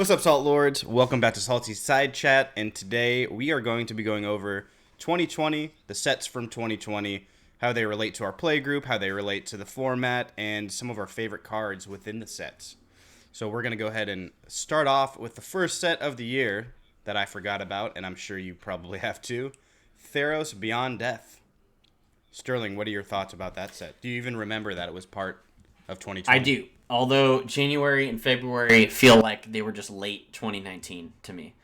What's up, Salt Lords? Welcome back to Salty's Side Chat, and today we are going to be going over 2020, the sets from 2020, how they relate to our play group, how they relate to the format, and some of our favorite cards within the sets. So we're going to go ahead and start off with the first set of the year that I forgot about, and I'm sure you probably have too, Theros Beyond Death. Sterling, what are your thoughts about that set? Do you even remember that it was part of 2020? I do. Although January and February feel like they were just late 2019 to me.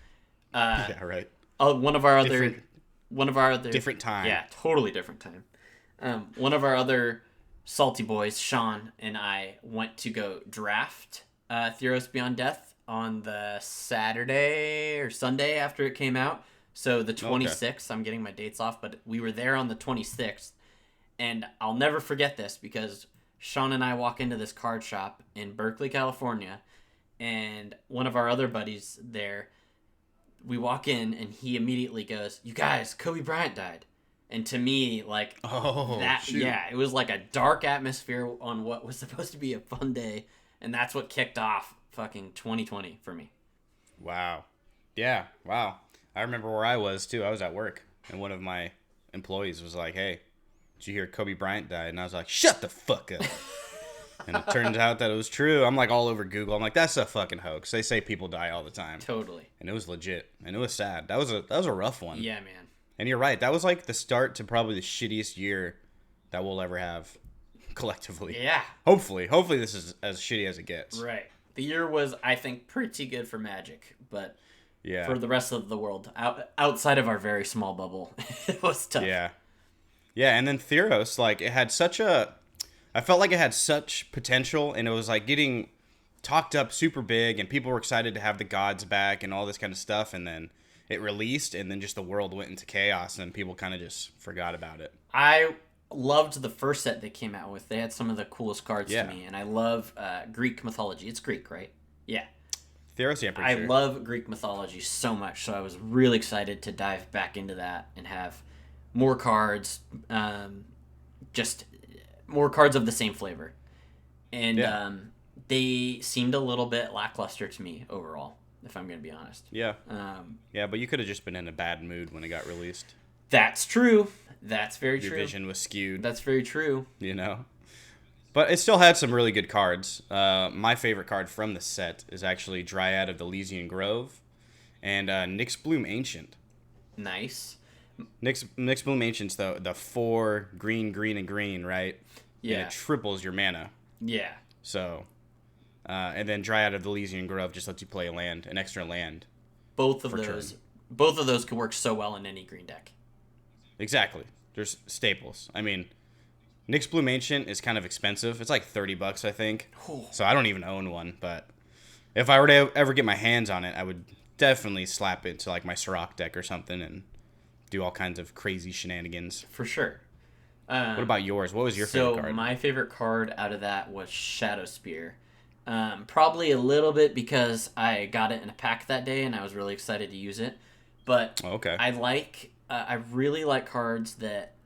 Yeah, right. One of our other Different time. Yeah, totally different time. One of our other salty boys, Sean, and I went to go draft Theros Beyond Death on the Saturday or Sunday after it came out. So the 26th, okay. I'm getting my dates off, but we were there on the 26th, and I'll never forget this because Sean and I walk into this card shop in Berkeley, California, and one of our other buddies there, we walk in, and he immediately goes, "You guys, Kobe Bryant died." And to me, like, it was like a dark atmosphere on what was supposed to be a fun day, and that's what kicked off fucking 2020 for me. Wow. Yeah, wow. I remember where I was, too. I was at work, and one of my employees was like, "Hey, did you hear Kobe Bryant died?" And I was like, "Shut the fuck up." And it turns out that it was true. I'm like all over Google. I'm like, that's a fucking hoax. They say people die all the time. Totally. And it was legit. And it was sad. That was a rough one. Yeah, man. And you're right. That was like the start to probably the shittiest year that we'll ever have collectively. Yeah. Hopefully this is as shitty as it gets. Right. The year was, I think, pretty good for Magic, but yeah, for the rest of the world, outside of our very small bubble, it was tough. Yeah. Yeah, and then Theros, like, it had I felt like it had such potential, and it was, like, getting talked up super big, and people were excited to have the gods back and all this kind of stuff, and then it released, and then just the world went into chaos, and people kind of just forgot about it. I loved the first set they came out with. They had some of the coolest cards to me, and I love Greek mythology. It's Greek, right? Yeah. Theros, yeah, pretty sure. I love Greek mythology so much, so I was really excited to dive back into that and have more cards, just more cards of the same flavor. And they seemed a little bit lackluster to me overall, if I'm going to be honest. Yeah. Yeah, but you could have just been in a bad mood when it got released. That's true. That's very true. Your vision was skewed. That's very true. You know? But it still had some really good cards. My favorite card from the set is actually Dryad of the Elysian Grove and Nyx Bloom Ancient. Nice. Nyx Bloom Ancient's the 4 green, and green, right? Yeah. And it triples your mana. Yeah. So, and then Dryad of the Elysian Grove just lets you play an extra land. Both of those could work so well in any green deck. Exactly. There's staples. I mean, Nyx Bloom Ancient is kind of expensive. It's like $30, I think. Ooh. So I don't even own one, but if I were to ever get my hands on it, I would definitely slap it to like my Sirach deck or something and do all kinds of crazy shenanigans. For sure. What about yours? What was your favorite card? So my favorite card out of that was Shadow Spear. Probably a little bit because I got it in a pack that day and I was really excited to use it. But okay. I really like cards that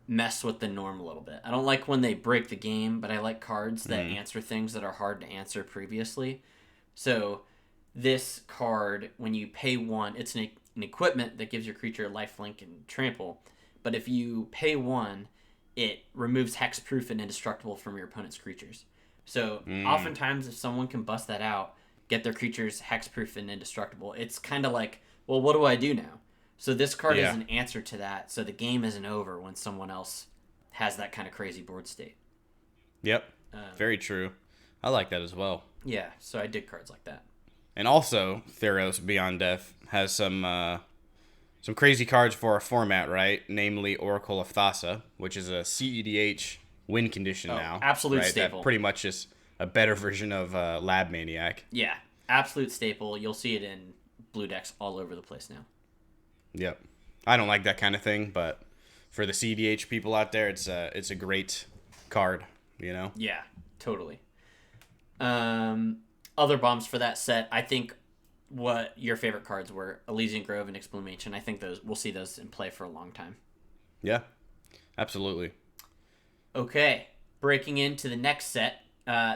mess with the norm a little bit. I don't like when they break the game, but I like cards that answer things that are hard to answer previously. So this card, when you pay 1, it's an equipment that gives your creature lifelink and trample. But if you pay 1, it removes hexproof and indestructible from your opponent's creatures. So oftentimes if someone can bust that out, get their creatures hexproof and indestructible, it's kind of like, well, what do I do now? So this card is an answer to that. So the game isn't over when someone else has that kind of crazy board state. Yep. Very true. I like that as well. Yeah, so I dig cards like that. And also, Theros Beyond Death has some crazy cards for our format, right? Namely, Oracle of Thassa, which is a CEDH win condition now. Absolute right? staple. That pretty much is a better version of Lab Maniac. Yeah, absolute staple. You'll see it in blue decks all over the place now. Yep. I don't like that kind of thing, but for the CEDH people out there, it's a great card, you know? Yeah, totally. Other bombs for that set, I think what your favorite cards were, Elysian Grove and Nyx Bloom Ancient. I think we'll see those in play for a long time. Yeah, absolutely. Okay, breaking into the next set,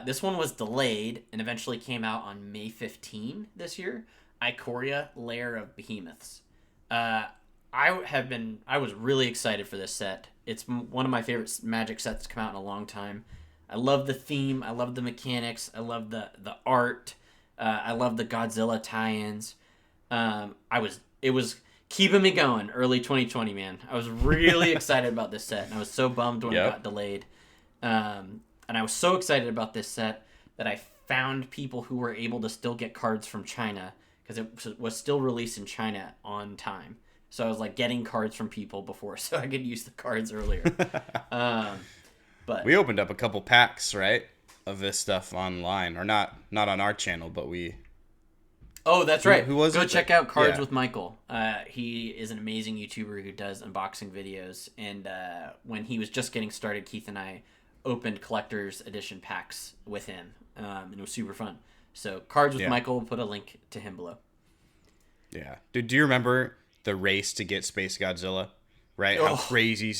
This one was delayed and eventually came out on May 15 this year. IKORIA, LAIR of Behemoths. I was really excited for this set. It's one of my favorite Magic sets to come out in a long time. I love the theme. I love the mechanics. I love the art. I love the Godzilla tie-ins. It was keeping me going early 2020, man. I was really excited about this set, and I was so bummed when it got delayed. And I was so excited about this set that I found people who were able to still get cards from China because it was still released in China on time. So I was like getting cards from people before so I could use the cards earlier. But we opened up a couple packs, right, of this stuff online, or not on our channel, but we. Oh, that's right. Who was Go it? check out Cards with Michael. He is an amazing YouTuber who does unboxing videos. And when he was just getting started, Keith and I opened collector's edition packs with him. And it was super fun. So Cards with Michael, we'll put a link to him below. Yeah. Dude, do you remember the race to get Space Godzilla? Right? How crazy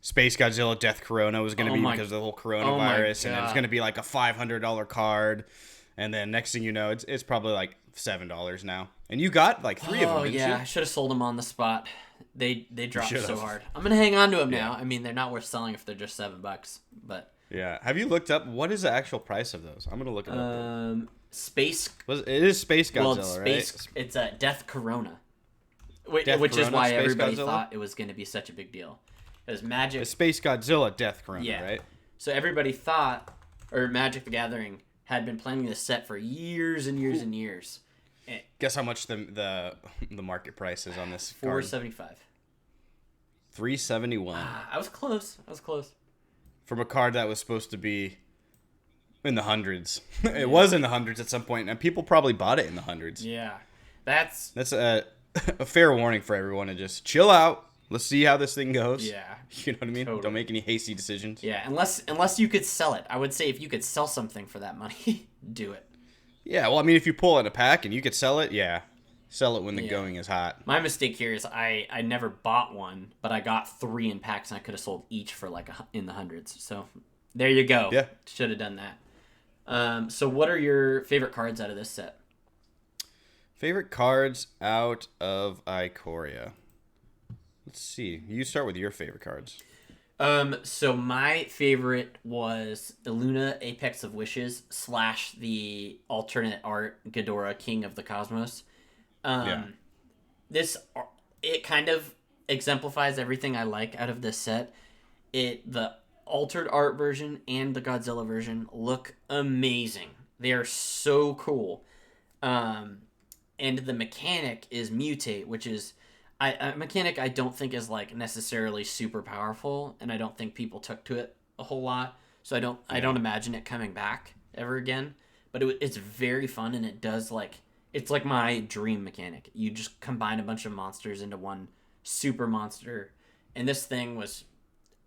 Space Godzilla Death Corona was going to be because of the whole coronavirus. And it was going to be like a $500 card. And then next thing you know, it's probably like $7 now. And you got like 3 of them, didn't you? I should have sold them on the spot. They dropped so hard. I'm going to hang on to them now. I mean, they're not worth selling if they're just $7, but... Yeah. Have you looked up what is the actual price of those? I'm going to look it up. Space... It is Space Godzilla, right? It's a Death Corona. Which Corona, is why Space everybody Godzilla? thought it was going to be such a big deal. Because Magic... It's Space Godzilla Death Corona, right? So everybody thought, or Magic the Gathering had been planning this set for years and years and years. Guess how much the market price is on this card? $475. $371. I was close. From a card that was supposed to be in the hundreds. It was in the hundreds at some point, and people probably bought it in the hundreds. Yeah. That's a fair warning for everyone to just chill out. Let's see how this thing goes. Yeah. You know what I mean? Totally. Don't make any hasty decisions. Yeah, unless you could sell it. I would say if you could sell something for that money, do it. Yeah, well, I mean, if you pull in a pack and you could sell it, sell it when the going is hot. My mistake here is I never bought one, but I got 3 in packs, and I could have sold each for like in the hundreds. So there you go. Yeah. Should have done that. So what are your favorite cards out of this set? Favorite cards out of IKORIA. Let's see. You start with your favorite cards. So my favorite was Illuna Apex of Wishes / the alternate art Ghidorah King of the Cosmos. It kind of exemplifies everything I like out of this set. The altered art version and the Godzilla version look amazing. They are so cool. And the mechanic is Mutate, which is a mechanic I don't think is like necessarily super powerful, and I don't think people took to it a whole lot. So I don't imagine it coming back ever again. But it's very fun, and it's like my dream mechanic. You just combine a bunch of monsters into one super monster, and this thing was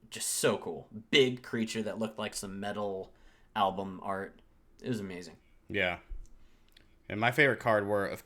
just so cool. Big creature that looked like some metal album art. It was amazing. Yeah. And my favorite cards were, of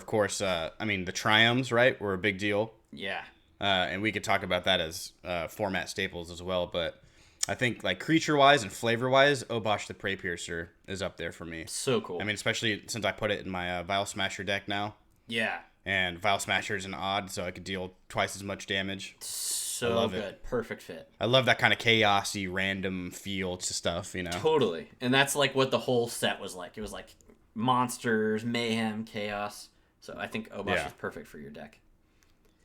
course, the Triumphs, right, were a big deal. Yeah. And we could talk about that as format staples as well. But I think, like, creature-wise and flavor-wise, Obosh the Prey Piercer is up there for me. So cool. I mean, especially since I put it in my Vial Smasher deck now. Yeah. And Vial Smasher is an odd, so I could deal twice as much damage. So good. It. Perfect fit. I love that kind of chaosy, random feel to stuff, you know? Totally. And that's like what the whole set was like. It was like monsters, mayhem, chaos. So I think Obosh is perfect for your deck.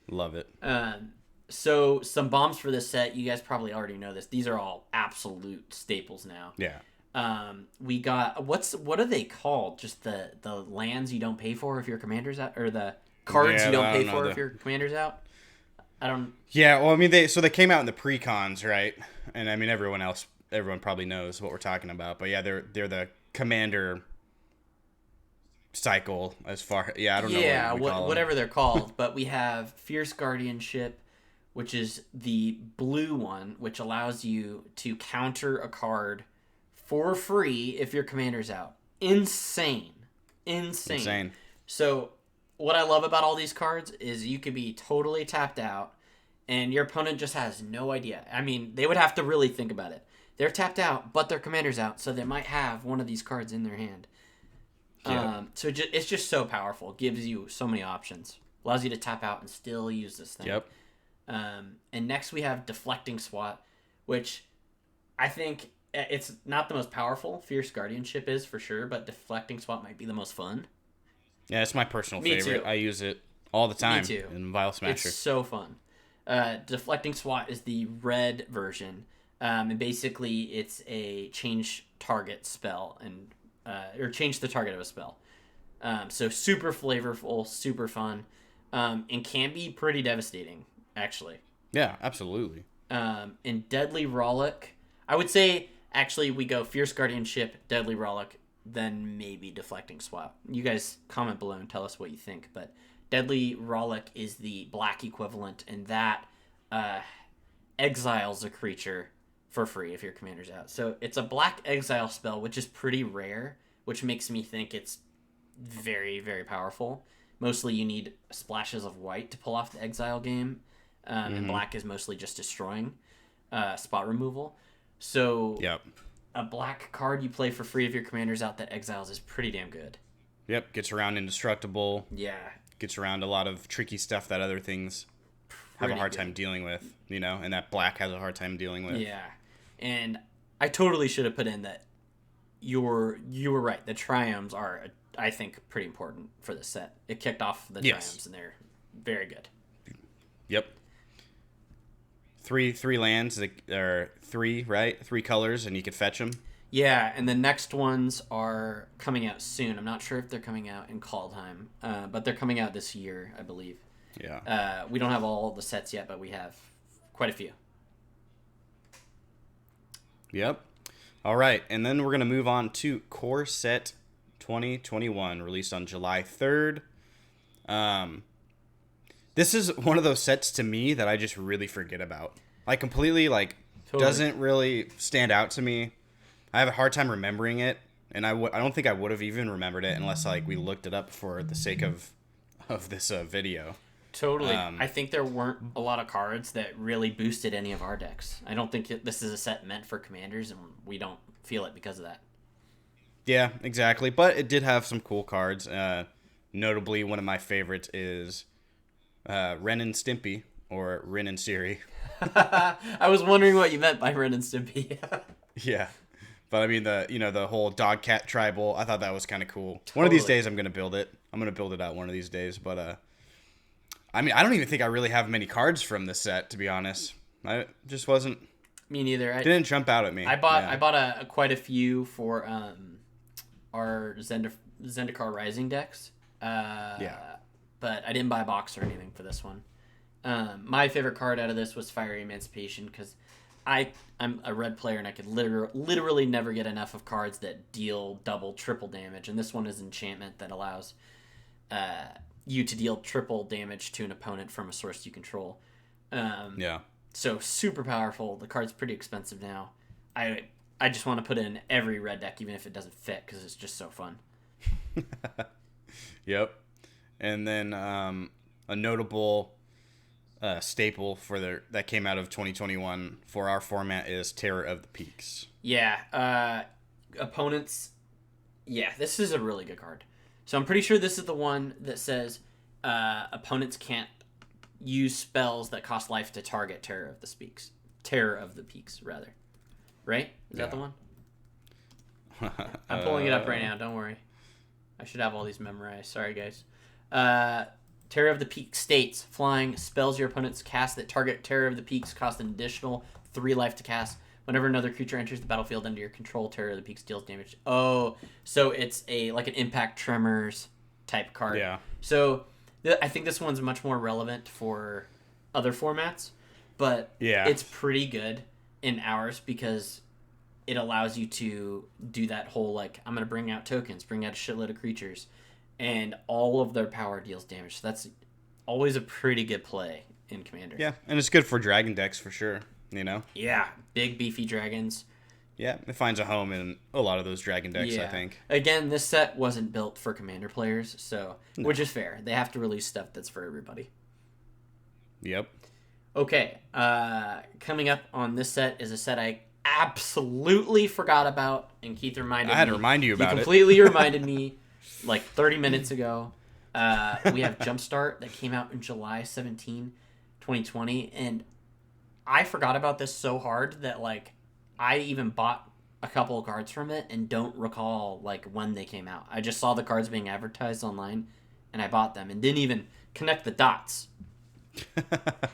Love it. So some bombs for this set. You guys probably already know this. These are all absolute staples now. Yeah. We got what are they called? Just the lands you don't pay for if your commander's out, or the cards you don't pay for if your commander's out. I don't. Yeah, well, I mean, they came out in the pre-cons, right? And I mean, everyone probably knows what we're talking about. But yeah, they're the commander cycle as far. Yeah, I don't know. Yeah, whatever they're called. But we have Fierce Guardianship, which is the blue one, which allows you to counter a card for free if your commander's out. Insane. So what I love about all these cards is you could be totally tapped out and your opponent just has no idea. I mean, they would have to really think about it. they're tapped out, but their commander's out, so they might have one of these cards in their hand. So it's just so powerful. It gives you so many options. Allows you to tap out and still use this thing. Yep. And next we have Deflecting Swat, which I think it's not the most powerful. Fierce Guardianship is for sure, but Deflecting Swat might be the most fun. Yeah, it's my personal Me favorite. too. I use it all the time Me too. in Vile Smasher. It's so fun. Deflecting Swat is the red version. And basically it's a change target spell and or change the target of a spell. So super flavorful, super fun, and can be pretty devastating, actually. Yeah, absolutely. In Deadly Rollick, I would say actually we go Fierce Guardianship, Deadly Rollick, then maybe Deflecting Swat. You guys comment below and tell us what you think. But Deadly Rollick is the black equivalent, and that exiles a creature for free if your commander's out. So it's a black exile spell, which is pretty rare, which makes me think it's very, very powerful. Mostly you need splashes of white to pull off the exile game, and black is mostly just destroying spot removal. So Yep. a black card you play for free if your commander's out that exiles is pretty damn good. Yep, gets around indestructible. Yeah. Gets around a lot of tricky stuff that other things have a hard time dealing with, and that black has a hard time dealing with. Yeah. And I totally should have put in that you were right. The triumphs are, I think, pretty important for this set. It kicked off the triumphs, and they're very good. Yep. Three lands, or three, right? 3 colors, and you could fetch them. Yeah, and the next ones are coming out soon. I'm not sure if they're coming out in call time, but they're coming out this year, I believe. Yeah. We don't have all the sets yet, but we have quite a few. Yep. All right, and then we're going to move on to Core Set 2021, released on July 3rd. This is one of those sets to me that I just really forget about. Like, completely, Totally. doesn't really stand out to me. I have a hard time remembering it, and I don't think I would have even remembered it unless, we looked it up for the sake of this video. Totally. I think there weren't a lot of cards that really boosted any of our decks. I don't think this is a set meant for commanders, and we don't feel it because of that. Yeah, exactly. But it did have some cool cards. Notably, one of my favorites is Ren and Stimpy, or Ren and Siri. I was wondering what you meant by Ren and Stimpy. Yeah. But I mean, the whole dog cat tribal, I thought that was kind of cool. One of these days I'm going to build it. I'm going to build it out one of these days. But, I mean, I don't even think I really have many cards from this set, to be honest. I just wasn't... Me neither. Didn't jump out at me. I bought quite a few for our Zendikar Rising decks. But I didn't buy a box or anything for this one. My favorite card out of this was Fiery Emancipation, because I'm a red player and I could literally never get enough of cards that deal double, triple damage. And this one is enchantment that allows you to deal triple damage to an opponent from a source you control. So super powerful. The card's pretty expensive now. I just want to put it in every red deck, even if it doesn't fit, because it's just so fun. Yep. And then a notable staple that came out of 2021 for our format is Terror of the Peaks. Yeah. Opponents. Yeah, this is a really good card. So I'm pretty sure this is the one that says opponents can't use spells that cost life to target Terror of the Peaks, rather. Right? Is that the one? I'm pulling it up right now. Don't worry. I should have all these memorized. Sorry, guys. Terror of the Peaks states, flying, spells your opponents cast that target Terror of the Peaks cost an additional 3 life to cast. Whenever another creature enters the battlefield under your control, Terror of the Peaks deals damage. Oh, so it's an Impact Tremors type card. Yeah. So I think this one's much more relevant for other formats, but it's pretty good in ours because it allows you to do that whole, I'm going to bring out tokens, bring out a shitload of creatures, and all of their power deals damage. So that's always a pretty good play in Commander. Yeah, and it's good for dragon decks for sure, Yeah, big beefy dragons. Yeah, it finds a home in a lot of those dragon decks, I think. Again, this set wasn't built for Commander players, which is fair. They have to release stuff that's for everybody. Yep. Okay, coming up on this set is a set I absolutely forgot about, and Keith reminded me. I had to remind you about it. He completely reminded me like 30 minutes ago. We have Jumpstart that came out in July 17, 2020, and I forgot about this so hard that like I even bought a couple of cards from it and don't recall like when they came out. I just saw the cards being advertised online and I bought them and didn't even connect the dots.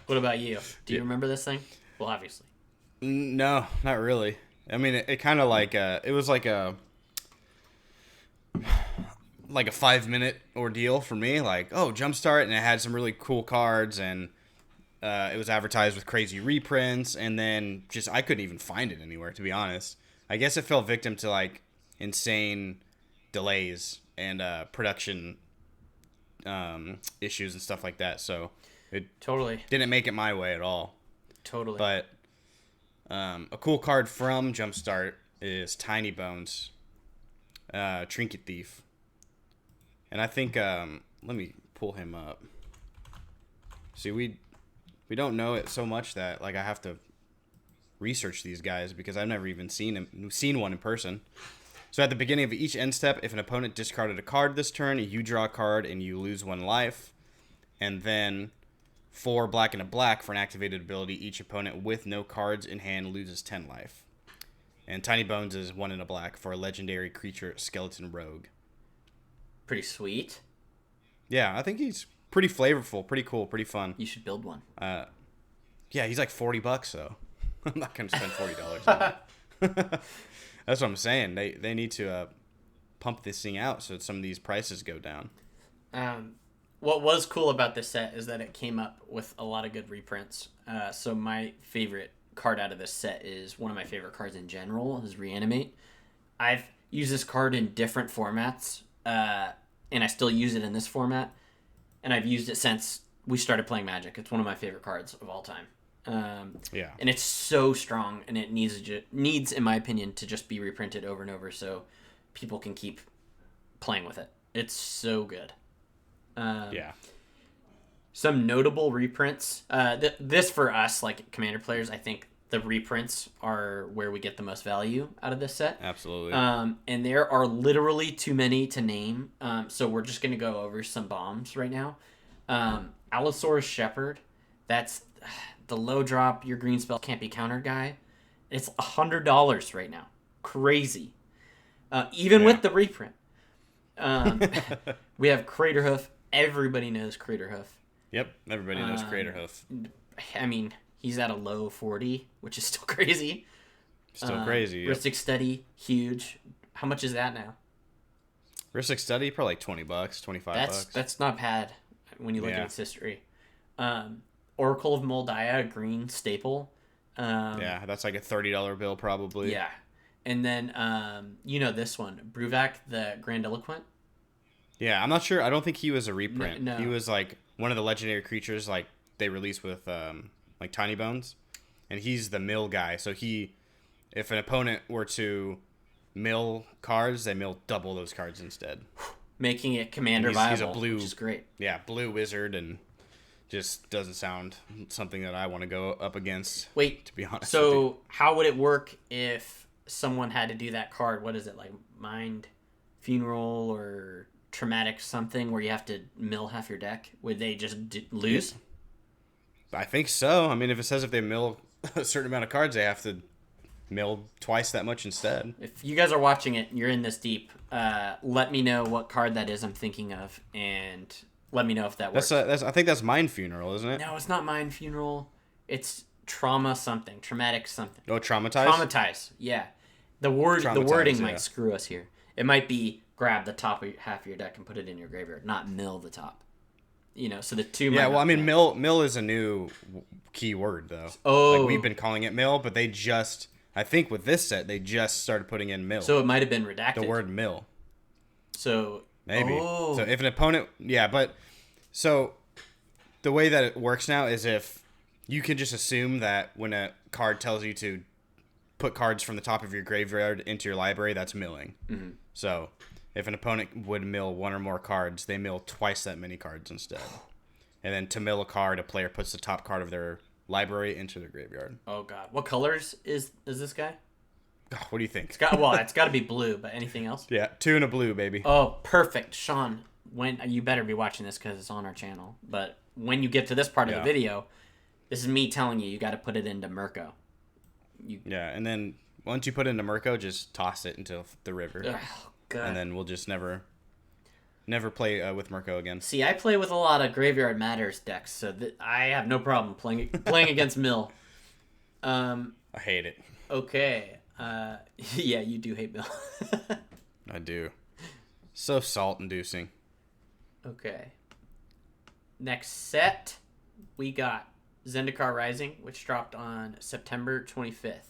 What about you? Do you remember this thing? Well, obviously. No, not really. I mean, it kind of like it was like a 5-minute ordeal for me. Like, oh, Jumpstart, and it had some really cool cards, and it was advertised with crazy reprints, and then just I couldn't even find it anywhere, to be honest. I guess it fell victim to like insane delays and production issues and stuff like that. So it totally didn't make it my way at all. Totally. But a cool card from Jumpstart is Tiny Bones, Trinket Thief. And I think, let me pull him up. See, we don't know it so much that like I have to research these guys because I've never even seen one in person. So at the beginning of each end step, if an opponent discarded a card this turn, you draw a card and you lose 1 life. And then 4 black and a black for an activated ability. Each opponent with no cards in hand loses 10 life. And Tiny Bones is 1 and a black for a legendary creature, Skeleton Rogue. Pretty sweet. Yeah, I think he's pretty flavorful, pretty cool, pretty fun. You should build one. Yeah, he's like $40 though. I'm not gonna spend $40 on it. That's what I'm saying. They need to pump this thing out so that some of these prices go down. What was cool about this set is that it came up with a lot of good reprints. So my favorite card out of this set is one of my favorite cards in general is Reanimate. I've used this card in different formats, and I still use it in this format. And I've used it since we started playing Magic. It's one of my favorite cards of all time. Yeah. And it's so strong, and it needs, in my opinion, to just be reprinted over and over so people can keep playing with it. It's so good. Yeah. Some notable reprints. This for us, like Commander players, I think the reprints are where we get the most value out of this set. Absolutely. And there are literally too many to name. So we're just going to go over some bombs right now. Allosaurus Shepherd. That's the low drop, your green spell can't be countered guy. It's $100 right now. Crazy. Even with the reprint. We have Craterhoof. Everybody knows Craterhoof. Yep, everybody knows Craterhoof. I mean, he's at a low 40, which is still crazy. Still crazy. Yep. Rhystic Study, huge. How much is that now? Rhystic Study, probably like $20, $25. That's not bad when you look at its history. Oracle of Moldiah, green staple. Yeah, that's like a $30 bill probably. Yeah. And then, this one, Bruvac, the Grandiloquent. Yeah, I'm not sure. I don't think he was a reprint. No. He was like one of the legendary creatures like they released with like Tiny Bones. And he's the mill guy. So if an opponent were to mill cards, they mill double those cards instead. Making it commander viable, he's a blue, which is great. Yeah, blue wizard, and just doesn't sound something that I want to go up against. Wait, to be honest. So how would it work if someone had to do that card? What is it, like Mind Funeral or Traumatic something, where you have to mill half your deck? Would they just lose? I think so. I mean, if it says if they mill a certain amount of cards, they have to mill twice that much instead. If you guys are watching it, you're in this deep. Let me know what card that is I'm thinking of, and let me know if that works. I think that's Mind Funeral, isn't it? No, it's not Mind Funeral. It's Traumatic something. Oh, Traumatize? Traumatize, yeah. The wording might screw us here. It might be grab the top of half of your deck and put it in your graveyard, not mill the top. So the two. Yeah, well, I mean, mill is a new key word though. Oh, like we've been calling it mill, but I think with this set they just started putting in mill. So it might have been redacted. The word mill. So maybe. So if an opponent, so the way that it works now is if you can just assume that when a card tells you to put cards from the top of your graveyard into your library, that's milling. Mm-hmm. So if an opponent would mill 1 or more cards, they mill twice that many cards instead. And then to mill a card, a player puts the top card of their library into their graveyard. Oh god, what colors is this guy? What do you think? It's got to be blue, but anything else? Yeah, 2 and a blue, baby. Oh, perfect. Sean, when you better be watching this because it's on our channel. But when you get to this part of the video, this is me telling you got to put it into Mirko. Yeah, and then once you put it into Mirko, just toss it into the river. Oh, God. And then we'll just never play with Mirko again. See, I play with a lot of Graveyard Matters decks, so I have no problem playing against Mill. I hate it. Okay. Yeah, you do hate Mill. I do. So salt-inducing. Okay. Next set, we got Zendikar Rising, which dropped on September 25th.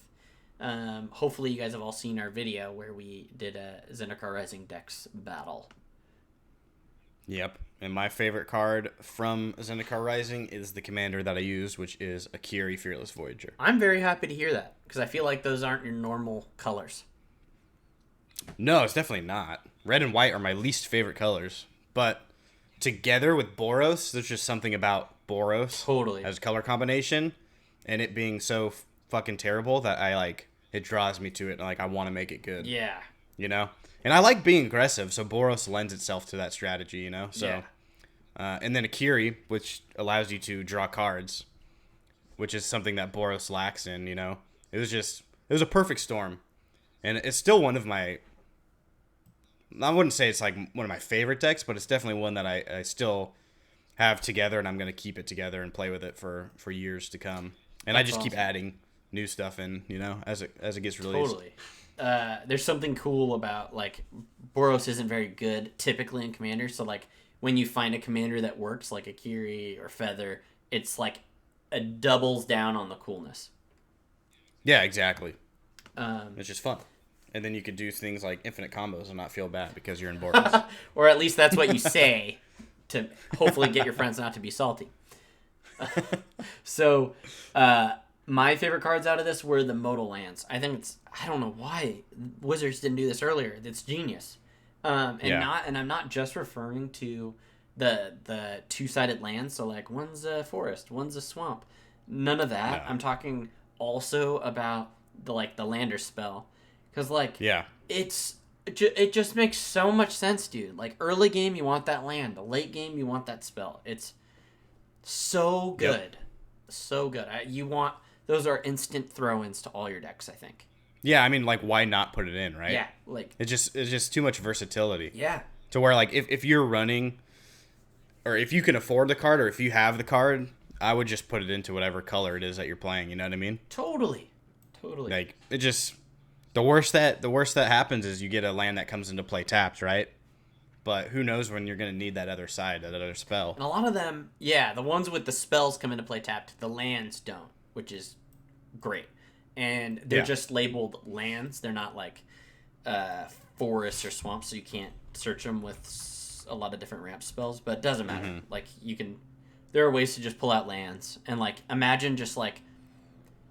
Hopefully you guys have all seen our video where we did a Zendikar Rising decks battle. Yep. And my favorite card from Zendikar Rising is the commander that I use, which is IKORIA Fearless Voyager. I'm very happy to hear that, because I feel like those aren't your normal colors. No, it's definitely not. Red and white are my least favorite colors. But together with Boros, there's just something about Boros Totally. as a color combination, and it being so fucking terrible that it draws me to it, and I want to make it good. Yeah. You know? And I like being aggressive, so Boros lends itself to that strategy, you know? So, Yeah. And then IKORIA, which allows you to draw cards, which is something that Boros lacks in, you know? It was a perfect storm. And it's still one of my... I wouldn't say it's one of my favorite decks, but it's definitely one that I still have together, and I'm going to keep it together and play with it for years to come. And I just keep adding new stuff in, you know, as it gets released. Totally. There's something cool about, Boros isn't very good typically in Commander, so, when you find a commander that works, like IKORIA or Feather, it's, it doubles down on the coolness. Yeah, exactly. It's just fun. And then you could do things like infinite combos and not feel bad because you're in Boros. Or at least that's what you say to hopefully get your friends not to be salty. So, my favorite cards out of this were the modal lands. I don't know why Wizards didn't do this earlier. It's genius. And I'm not just referring to the two-sided lands. So one's a forest, one's a swamp. None of that. No. I'm talking also about the lander spell. Because, it just makes so much sense, dude. Early game, you want that land. The late game, you want that spell. It's so good. Yep. So good. Those are instant throw-ins to all your decks, I think. Yeah, I mean, why not put it in, right? Yeah, It's just too much versatility. Yeah. To where, if you're running, or if you can afford the card, or if you have the card, I would just put it into whatever color it is that you're playing, you know what I mean? Totally. The worst that happens is you get a land that comes into play tapped, right? But who knows when you're going to need that other side, that other spell. And a lot of them, the ones with the spells come into play tapped, the lands don't, which is great. And they're just labeled lands. They're not forests or swamps, so you can't search them with a lot of different ramp spells, but it doesn't matter. Mm-hmm. There are ways to just pull out lands. And imagine just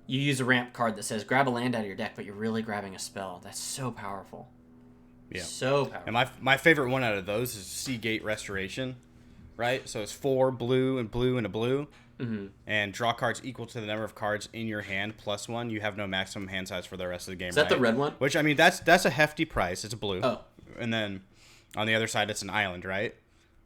you use a ramp card that says grab a land out of your deck, but you're really grabbing a spell. That's so powerful. Yeah. So powerful. And my favorite one out of those is Seagate Restoration, right? So it's 4 blue and a blue. Mm-hmm. And draw cards equal to the number of cards in your hand plus 1. You have no maximum hand size for the rest of the game. Is that the red one? Which, I mean, that's a hefty price. It's a blue. Oh. And then on the other side, it's an island, right?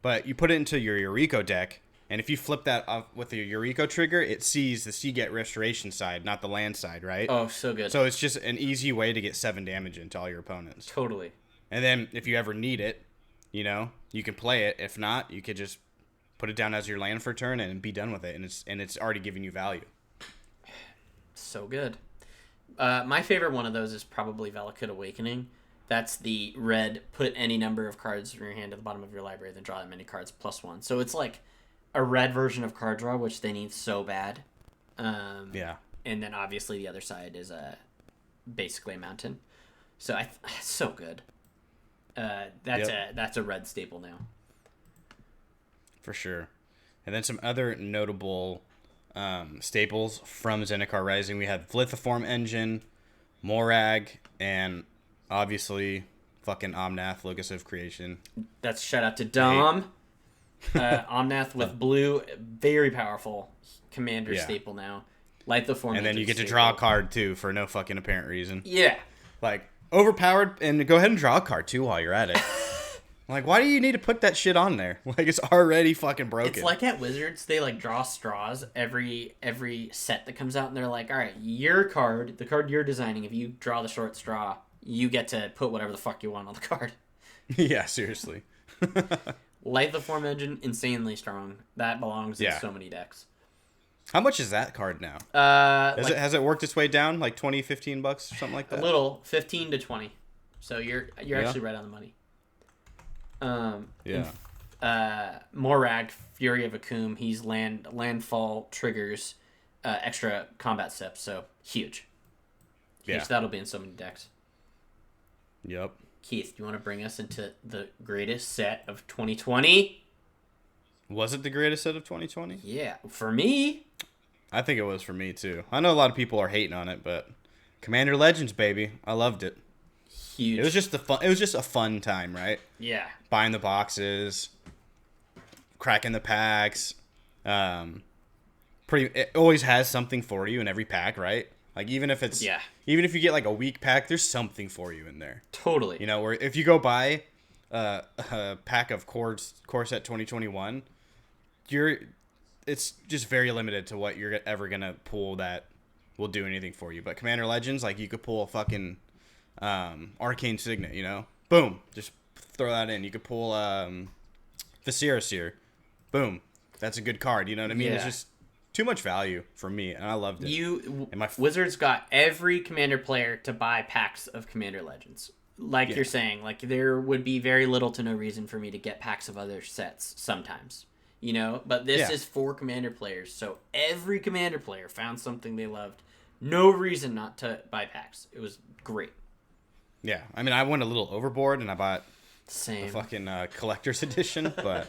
But you put it into your Yuriko deck, and if you flip that off with the Yuriko trigger, it sees the Seagate Restoration side, not the land side, right? Oh, so good. So it's just an easy way to get 7 damage into all your opponents. Totally. And then if you ever need it, you can play it. If not, you could just put it down as your land for a turn and be done with it, and it's already giving you value. So good. My favorite one of those is probably Valakut Awakening. That's the red, put any number of cards from your hand at the bottom of your library, then draw that many cards plus 1. So it's a red version of card draw, which they need so bad. Yeah. And then obviously the other side is basically a mountain. So so good. That's a red staple now. For sure. And then some other notable staples from Zendikar Rising. We had Vlithiform Engine, Morag, and obviously fucking Omnath, Locus of Creation. That's shout out to Dom. Omnath with blue, very powerful commander staple now. Light the Form. And then you get to draw a card too for no fucking apparent reason. Yeah. Like, overpowered, and go ahead and draw a card, too, while you're at it. Like, why do you need to put that shit on there? Like, it's already fucking broken. It's like at Wizards, they, like, draw straws every set that comes out, and they're like, all right, your card, the card you're designing, if you draw the short straw, you get to put whatever the fuck you want on the card. Yeah, seriously. Light the Form Engine, insanely strong. That belongs in so many decks. How much is that card now? Has it worked its way down, like $20-15 or something like that? A little, 15 to 20. So you're actually right on the money. Morag, Fury of Akum, he's landfall triggers extra combat steps, so huge. That'll be in so many decks. Yep. Keith, do you want to bring us into the greatest set of 2020? Was it the greatest set of 2020? Yeah, for me. I think it was for me too. I know a lot of people are hating on it, but Commander Legends, baby, I loved it. Huge. It was just a fun time, right? Yeah. Buying the boxes, cracking the packs. It always has something for you in every pack, right? Like even if you get like a weak pack, there's something for you in there. Totally. You know, where if you go buy a pack of Core Set 2021, it's just very limited to what you're ever gonna pull that will do anything for you. But Commander Legends, like you could pull a fucking Arcane Signet, you know, boom, just throw that in. You could pull Viscera Seer, boom, that's a good card. You know what I mean? Yeah. It's just too much value for me, and I loved it. Wizards got every Commander player to buy packs of Commander Legends. Like you're saying, like there would be very little to no reason for me to get packs of other sets sometimes, you know? But this is for Commander players, so every Commander player found something they loved. No reason not to buy packs. It was great. Yeah, I mean, I went a little overboard, and I bought the fucking collector's edition, but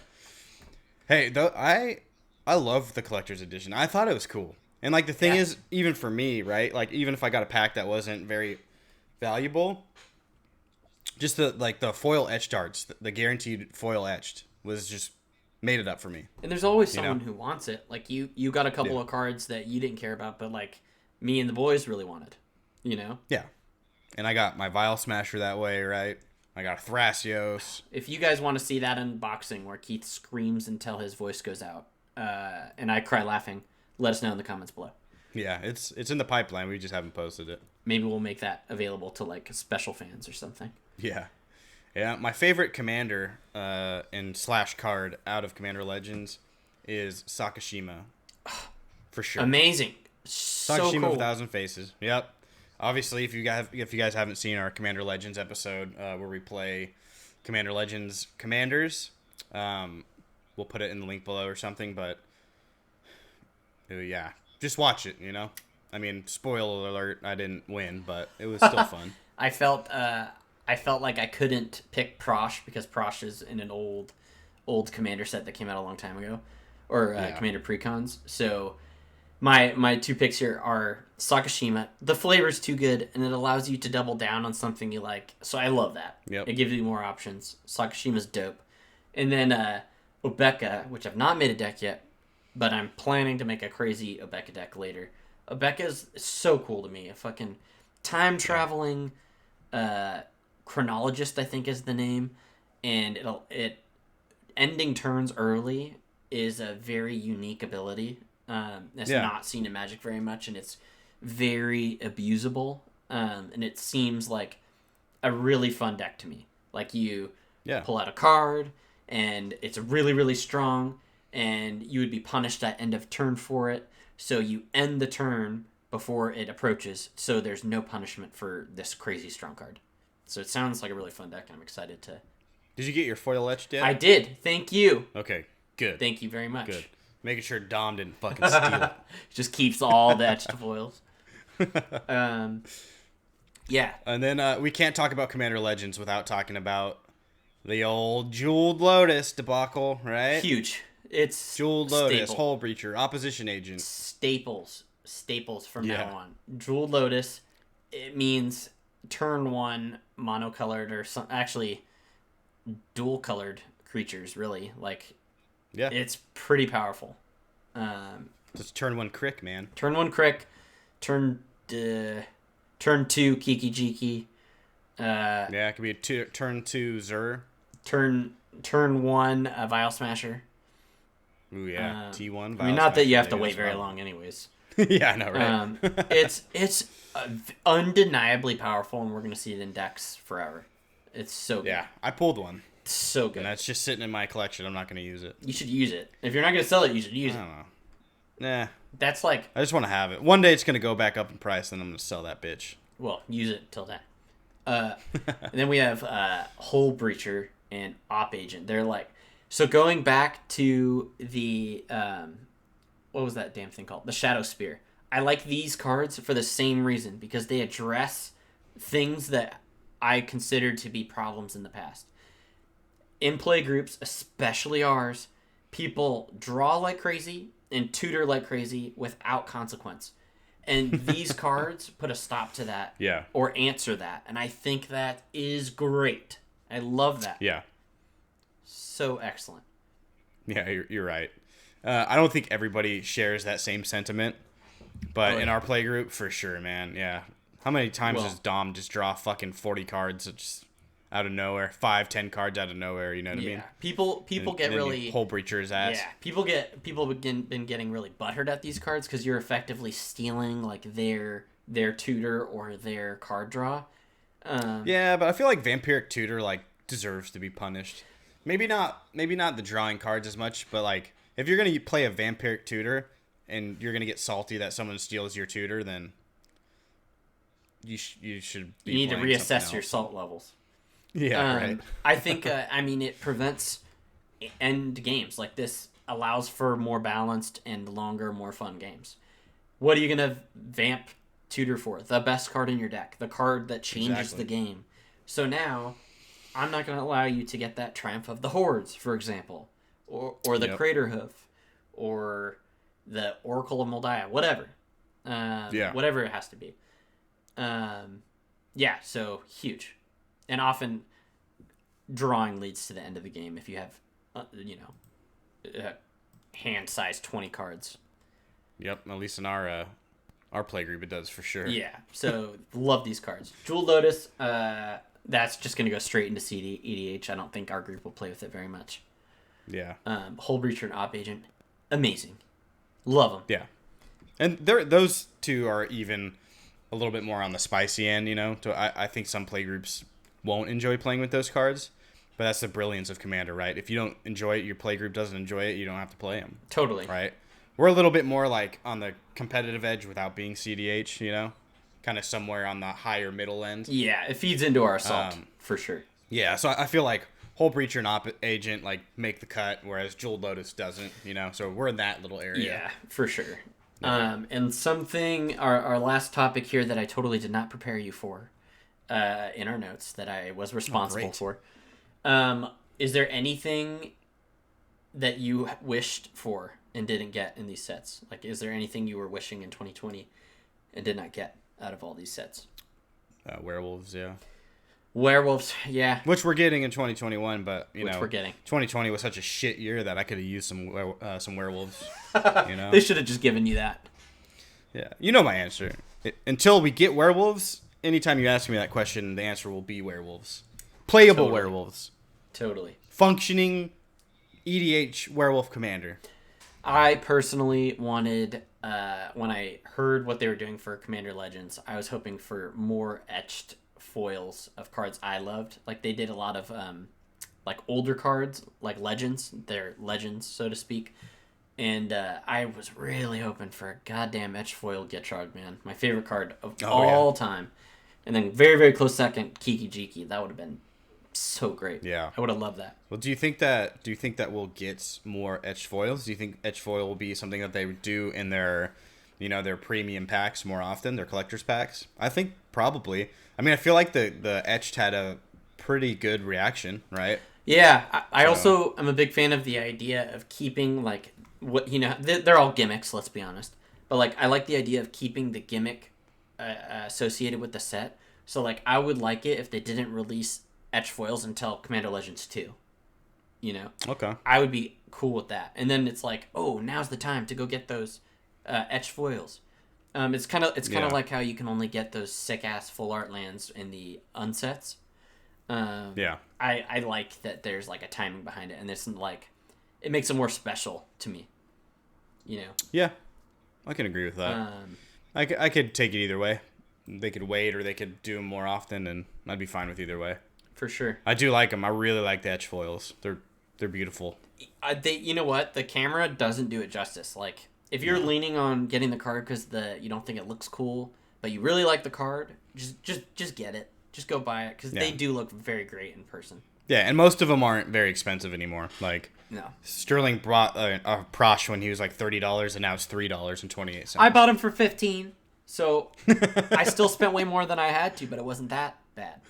hey, though I love the collector's edition. I thought it was cool. And like the thing is, even for me, right? Like even if I got a pack that wasn't very valuable, just the foil etched arts, the guaranteed foil etched was just made it up for me. And there's always someone who wants it. Like you got a couple of cards that you didn't care about, but like me and the boys really wanted, you know? Yeah. And I got my Vial Smasher that way, right? I got a Thrasios. If you guys want to see that unboxing where Keith screams until his voice goes out, and I cry laughing, let us know in the comments below. Yeah, it's in the pipeline. We just haven't posted it. Maybe we'll make that available to like special fans or something. Yeah. Yeah, my favorite commander and / card out of Commander Legends is Sakashima. For sure. Amazing. Sakashima of 1,000 Faces. Yep. Obviously, if you guys haven't seen our Commander Legends episode where we play Commander Legends commanders, we'll put it in the link below or something, but yeah, just watch it, you know? I mean, spoiler alert, I didn't win, but it was still fun. I felt like I couldn't pick Prosh because Prosh is in an old commander set that came out a long time ago, or Commander Precons. So my two picks here are Sakashima. The flavor's too good, and it allows you to double down on something you like. So I love that. Yep. It gives you more options. Sakashima's dope. And then Obeka, which I've not made a deck yet, but I'm planning to make a crazy Obeka deck later. Obeka is so cool to me. A fucking time-traveling chronologist, I think is the name. And it ending turns early is a very unique ability. It's not seen in Magic very much, and it's very abusable. And it seems like a really fun deck to me. Like you pull out a card, and it's really, really strong, and you would be punished at end of turn for it. So you end the turn before it approaches, so there's no punishment for this crazy strong card. So it sounds like a really fun deck, and I'm excited to... Did you get your foil etched yet? I did. Thank you. Okay, good. Thank you very much. Good. Making sure Dom didn't fucking steal it. Just keeps all the etched foils. Yeah. And then we can't talk about Commander Legends without talking about the old Jeweled Lotus debacle, right? Huge. It's Jeweled Lotus, Hull Breacher, Opposition Agent. Staples from now on. Jeweled Lotus, it means turn one monocolored or actually dual colored creatures, really. Like, it's pretty powerful. Just turn one crick, man. Turn one crick, turn two Kiki Jiki, Yeah, it could be a turn 2 Zur. Turn 1 Vial Smasher. Ooh, yeah. T1. I mean, not that you have to wait very long, anyways. Yeah, I know, right? It's undeniably powerful, and we're gonna see it in decks forever. It's so good. Yeah, I pulled one. It's so good. And that's just sitting in my collection. I'm not gonna use it. You should use it. If you're not gonna sell it, you should use it. I don't know. Nah. That's like... I just want to have it. One day it's gonna go back up in price, and I'm gonna sell that bitch. Well, use it till then. And then we have Hull Breacher and Op Agent. They're like... So going back to the... what was that damn thing called? The Shadow Spear. I like these cards for the same reason, because they address things that I considered to be problems in the past. In play groups, especially ours, people draw like crazy and tutor like crazy without consequence. And these cards put a stop to that. Yeah. Or answer that. And I think that is great. I love that. Yeah. So excellent. Yeah, you're right. I don't think everybody shares that same sentiment, but in our play group, for sure, man. Yeah. How many times does Dom just draw fucking 40 cards just out of nowhere? 5-10 cards out of nowhere, you know what I mean? People get really... Hull Breacher's ass. Yeah, people been getting really butthurt at these cards because you're effectively stealing like their tutor or their card draw. Yeah, but I feel like Vampiric Tutor like deserves to be punished. Maybe not the drawing cards as much, but like if you're gonna play a Vampiric Tutor and you're gonna get salty that someone steals your tutor, then you should be. You need to reassess your salt levels. Yeah, right. I think I mean it prevents end games like this. Allows for more balanced and longer, more fun games. What are you gonna vamp tutor for? The best card in your deck, the card that changes the game. So now, I'm not gonna allow you to get that Triumph of the Hordes, for example, or the Crater Hoof, or the Oracle of Moldiah, whatever. Whatever it has to be. Yeah, so huge, and often drawing leads to the end of the game if you have, hand size 20 cards. Yep, at least in our play group it does for sure. Yeah, so love these cards. Jewel Lotus, that's just gonna go straight into CD EDH. I don't think our group will play with it very much. Yeah. Hull Breacher and Op Agent, amazing, love them. Yeah, and those two are even a little bit more on the spicy end, you know. So I think some play groups won't enjoy playing with those cards. But that's the brilliance of Commander, right? If you don't enjoy it, your play group doesn't enjoy it, you don't have to play them. Totally. Right? We're a little bit more like on the competitive edge without being CDH, you know? Kind of somewhere on the higher middle end. Yeah, it feeds into our assault, for sure. Yeah, so I feel like Hull Breacher and Op Agent like make the cut, whereas Jewel Lotus doesn't, you know? So we're in that little area. Yeah, for sure. And something, our last topic here that I totally did not prepare you for in our notes that I was responsible for. Is there anything that you wished for and didn't get in these sets? Like, is there anything you were wishing in 2020 and did not get out of all these sets? Werewolves, yeah. Werewolves, yeah. Which we're getting in 2021, but, we're getting. 2020 was such a shit year that I could have used some werewolves, you know? They should have just given you that. Yeah. You know my answer. Until we get werewolves, anytime you ask me that question, the answer will be werewolves. Playable werewolves. Totally. Functioning EDH werewolf commander. I personally wanted, when I heard what they were doing for Commander Legends, I was hoping for more etched foils of cards I loved. Like, they did a lot of, like, older cards, like Legends. They're Legends, so to speak. And I was really hoping for a goddamn etched foil Gitrog, man. My favorite card of all time. And then very, very close second, Kiki Jiki. That would have been so great. Yeah. I would have loved that. Well, do you think that we'll get more etched foils? Do you think etched foil will be something that they do in their, their premium packs more often, their collector's packs? I think probably. I mean, I feel like the etched had a pretty good reaction, right? Yeah. I also am a big fan of the idea of keeping, like, what, they're all gimmicks, let's be honest. But, like, I like the idea of keeping the gimmick associated with the set. So, like, I would like it if they didn't release etched foils until Commander Legends 2. Okay. I would be cool with that. And then it's like, oh, now's the time to go get those etched foils. It's kind of like how you can only get those sick ass full art lands in the unsets. Yeah. I like that there's like a timing behind it, and it's like it makes it more special to me. You know. Yeah, I can agree with that. I could take it either way. They could wait, or they could do them more often, and I'd be fine with either way. For sure. I do like them. I really like the edge foils. They're beautiful. You know what? The camera doesn't do it justice. Like, if you're leaning on getting the card because you don't think it looks cool, but you really like the card, just get it. Just go buy it because they do look very great in person. Yeah, and most of them aren't very expensive anymore. Like, no. Sterling brought a Prosh when he was like $30, and now it's $3.28. I bought him for $15, so I still spent way more than I had to, but it wasn't that bad.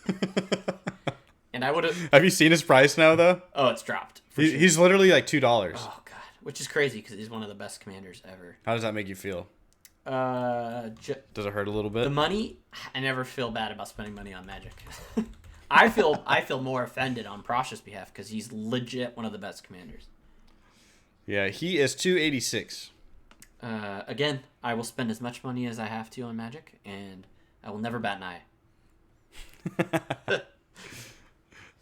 And I would have. Have you seen his price now, though? Oh, it's dropped. He's literally like $2. Oh God, which is crazy because he's one of the best commanders ever. How does that make you feel? Does it hurt a little bit? The money, I never feel bad about spending money on Magic. I feel more offended on Prosh's behalf because he's legit one of the best commanders. Yeah, he is 286. Again, I will spend as much money as I have to on Magic, and I will never bat an eye.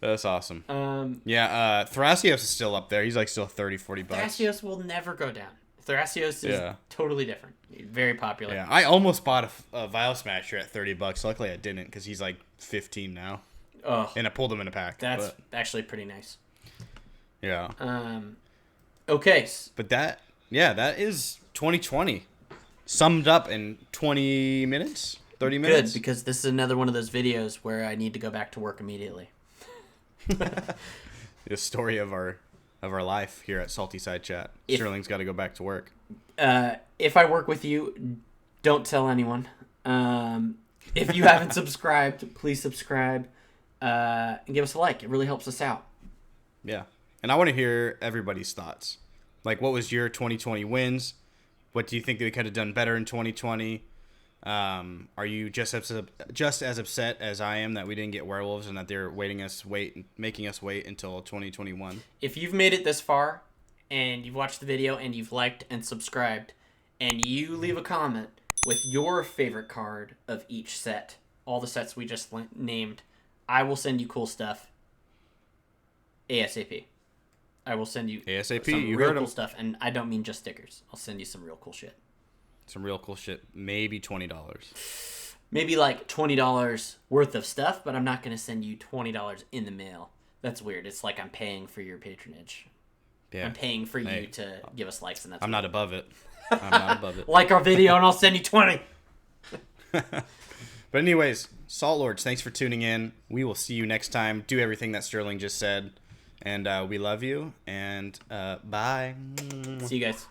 That's awesome. Thrasios is still up there. He's like still $30-$40. Thrasios will never go down. Thrasios is totally different. Very popular. Yeah, I almost bought a Vial Smasher at $30. Luckily, I didn't because he's like 15 now. Oh, and I pulled him in a pack. That's actually pretty nice. Yeah. Okay. But that is 2020 summed up in 20 minutes, 30 minutes. Good, because this is another one of those videos where I need to go back to work immediately. The story of our life here at Salty Side Chat. Sterling's got to go back to work. If I work with you, don't tell anyone. If you haven't subscribed, please subscribe and give us a like. It really helps us out. Yeah. And I want to hear everybody's thoughts. Like, what was your 2020 wins? What do you think that we could have done better in 2020? Are you just as upset as I am that we didn't get werewolves and that they're making us wait until 2021? If you've made it this far and you've watched the video and you've liked and subscribed and you leave a comment with your favorite card of each set, all the sets we just named, I will send you cool stuff ASAP. I will send you ASAP. Some you real heard cool him. stuff, and I don't mean just stickers. I'll send you some real cool shit. Some real cool shit. Maybe $20. Maybe like $20 worth of stuff, but I'm not going to send you $20 in the mail. That's weird. It's like I'm paying for your patronage. Yeah. I'm paying for you to give us likes, and that's I'm not above it. I'm not above it. Like our video, and I'll send you 20. But anyways, Salt Lords, thanks for tuning in. We will see you next time. Do everything that Sterling just said. And we love you. And bye. See you guys.